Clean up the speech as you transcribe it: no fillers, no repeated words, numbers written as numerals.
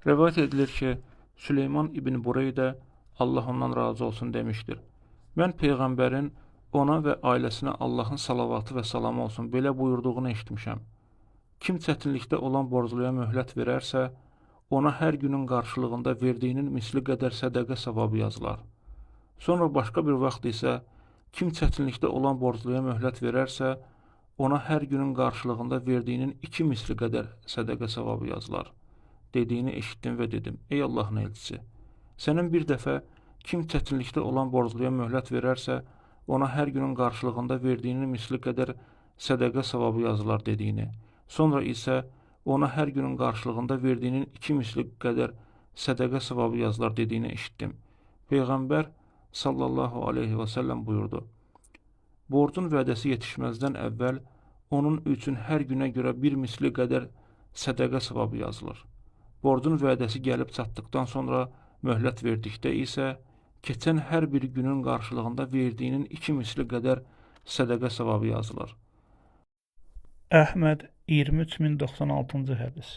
Rivayet edilir ki, Süleyman İbn Bureydə Allah ondan razı olsun demişdir. Mən Peyğəmbərin ona və ailəsinə Allahın salavatı və salamı olsun belə buyurduğunu eşitmişəm. Kim çətinlikdə olan borcluya möhlət verərsə, ona hər günün qarşılığında verdiyinin misli qədər sədəqə savabı yazılar. Sonra başqa bir vaxt isə, kim çətinlikdə olan borcluya möhlət verərsə, ona hər günün qarşılığında verdiyinin 2 misli qədər sədəqə savabı yazılar. Dediyini eşitdim və dedim, ey Allahın elçisi, sənin bir dəfə kim çətinlikdə olan borcluya möhlət verərsə, ona hər günün qarşılığında verdiyinin misli qədər sədəqə savabı yazılar dediyini, sonra isə ona hər günün qarşılığında verdiyinin 2 misli qədər sədəqə savabı yazılar dediyini eşitdim. Peyğəmbər sallallahu aleyhi və səlləm buyurdu, borcun vədəsi yetişməzdən əvvəl onun üçün hər günə görə bir misli qədər sədəqə savabı yazılır. Borcun vədəsi gəlib çatdıqdan sonra möhlət verdikdə isə keçən hər bir günün qarşılığında verdiyinin 2 misli qədər sədəqə savabı yazılır. Əhməd 23096-cı hədis.